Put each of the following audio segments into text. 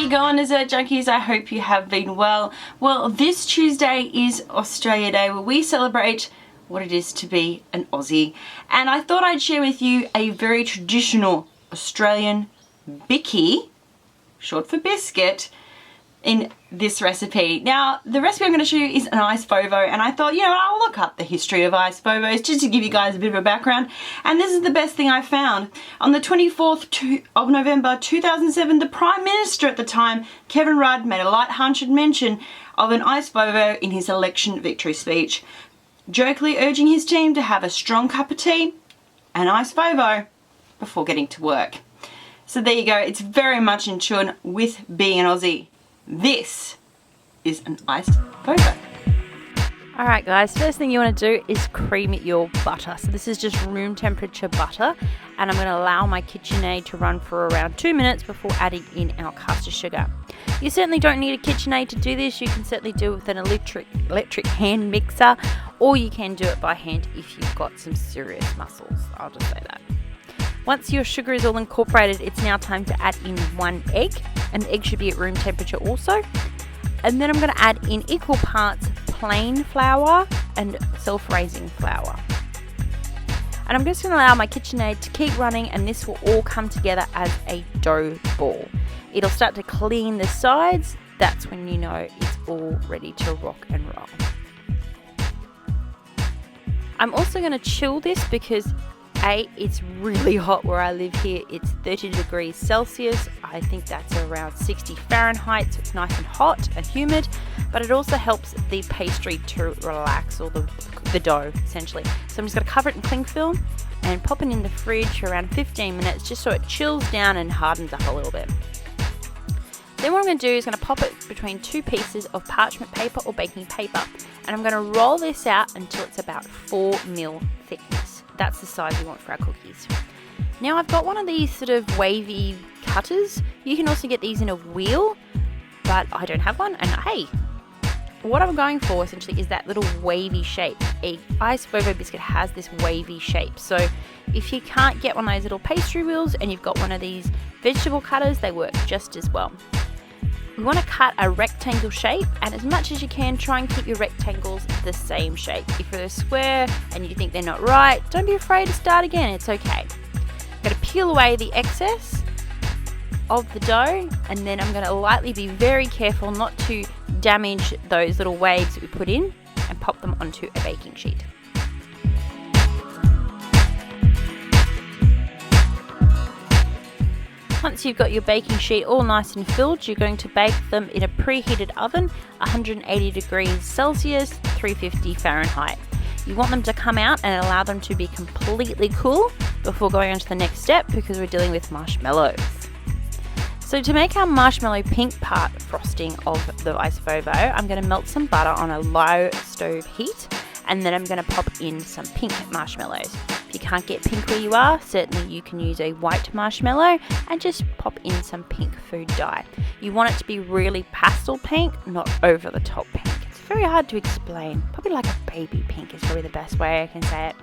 you going, Dessert Junkies? I hope you have been well. Well, this Tuesday is Australia Day, where we celebrate what it is to be an Aussie. And I thought I'd share with you a very traditional Australian bicky, short for biscuit, in this recipe. Now, the recipe I'm going to show you is an iced VOVO, and I thought, you know, I'll look up the history of iced VOVOs just to give you guys a bit of a background. And this is the best thing I found. On the 24th of November 2007, the Prime Minister at the time, Kevin Rudd, made a light-hearted mention of an iced VOVO in his election victory speech, jokingly urging his team to have a strong cup of tea and iced VOVO before getting to work. So there you go, it's very much in tune with being an Aussie. This is an iced VOVO. Alright guys, first thing you want to do is cream your butter. So this is just room temperature butter, and I'm going to allow my KitchenAid to run for around 2 minutes before adding in our caster sugar. You certainly don't need a KitchenAid to do this. You can certainly do it with an electric hand mixer, or you can do it by hand if you've got some serious muscles. I'll just say that. Once your sugar is all incorporated, it's now time to add in 1 egg, and the egg should be at room temperature also. And then I'm going to add in equal parts plain flour and self-raising flour. And I'm just going to allow my KitchenAid to keep running, and this will all come together as a dough ball. It'll start to clean the sides. That's when you know it's all ready to rock and roll. I'm also going to chill this because it's really hot where I live here. It's 30 degrees Celsius. I think that's around 60 Fahrenheit, so it's nice and hot and humid, but it also helps the pastry to relax, or the dough essentially. So I'm just going to cover it in cling film and pop it in the fridge for around 15 minutes just so it chills down and hardens up a little bit. Then what I'm going to do is going to pop it between 2 pieces of parchment paper or baking paper, and I'm going to roll this out until it's about 4 mil thickness. That's the size we want for our cookies. Now I've got one of these sort of wavy cutters. You can also get these in a wheel, but I don't have one. And hey, what I'm going for essentially is that little wavy shape. A iced VOVO biscuit has this wavy shape. So if you can't get one of those little pastry wheels and you've got one of these vegetable cutters, they work just as well. We want to cut a rectangle shape, and as much as you can, try and keep your rectangles the same shape. If you're a square and you think they're not right, don't be afraid to start again, it's okay. I'm going to peel away the excess of the dough, and then I'm going to lightly be very careful not to damage those little waves that we put in, and pop them onto a baking sheet. Once you've got your baking sheet all nice and filled, you're going to bake them in a preheated oven, 180 degrees Celsius, 350 Fahrenheit. You want them to come out and allow them to be completely cool before going on to the next step, because we're dealing with marshmallows. So to make our marshmallow pink part frosting of the iced VOVO, I'm going to melt some butter on a low stove heat, and then I'm going to pop in some pink marshmallows. If you can't get pink where you are, certainly you can use a white marshmallow and just pop in some pink food dye. You want it to be really pastel pink, not over the top pink. It's very hard to explain. Probably like a baby pink is probably the best way I can say it.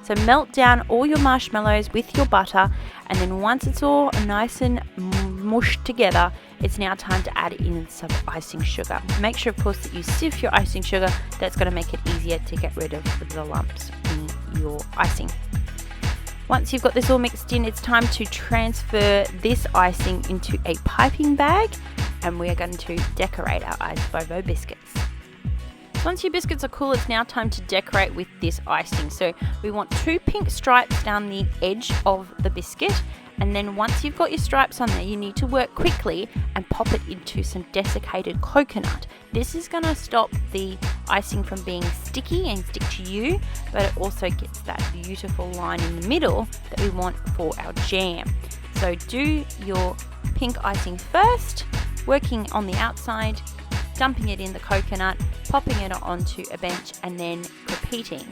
So melt down all your marshmallows with your butter, and then once it's all nice and mushed together, it's now time to add in some icing sugar. Make sure, of course, that you sift your icing sugar. That's going to make it easier to get rid of the lumps in your icing. Once you've got this all mixed in, it's time to transfer this icing into a piping bag, and we are going to decorate our iced VOVO biscuits. Once your biscuits are cool, it's now time to decorate with this icing. So we want 2 pink stripes down the edge of the biscuit, and then once you've got your stripes on there, you need to work quickly and pop it into some desiccated coconut. This is going to stop the icing from being sticky and stick to you, but it also gets that beautiful line in the middle that we want for our jam. So do your pink icing first, working on the outside, dumping it in the coconut, popping it onto a bench, and then repeating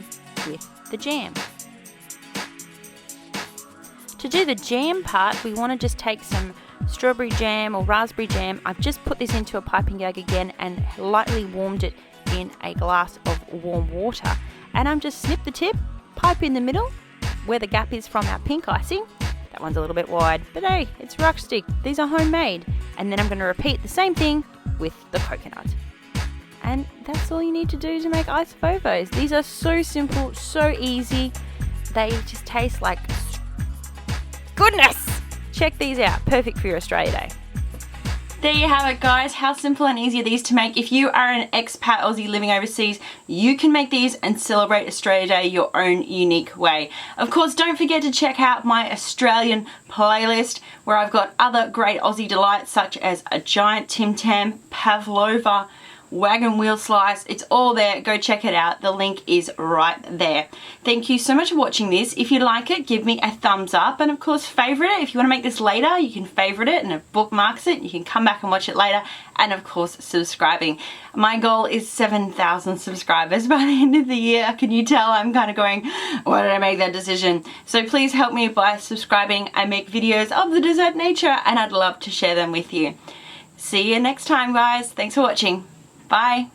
with the jam. To do the jam part, we want to just take some strawberry jam or raspberry jam. I've just put this into a piping bag again and lightly warmed it in a glass of warm water. And I'm just snip the tip, pipe in the middle, where the gap is from our pink icing. That That one's a little bit wide, but hey, it's rustic. These are homemade. And then I'm going to repeat the same thing with the coconut. And that's all you need to do to make ice VOVOs. These are so simple, so easy. They just taste like goodness. Check these out. Perfect for your Australia Day. There you have it, guys. How simple and easy are these to make? If you are an expat Aussie living overseas, you can make these and celebrate Australia Day your own unique way. Of course, don't forget to check out my Australian playlist where I've got other great Aussie delights such as a giant Tim Tam, pavlova, wagon wheel slice. It's all there. Go check it out. The link is right there. Thank you so much for watching this. If you like it, give me a thumbs up, and of course favorite it. If you want to make this later, you can favorite it and it bookmarks it. You can come back and watch it later, and of course subscribing. My goal is 7,000 subscribers by the end of the year. Can you tell I'm kind of going, why did I make that decision? So please help me by subscribing. I make videos of the dessert nature and I'd love to share them with you. See you next time, guys. Thanks for watching. Bye.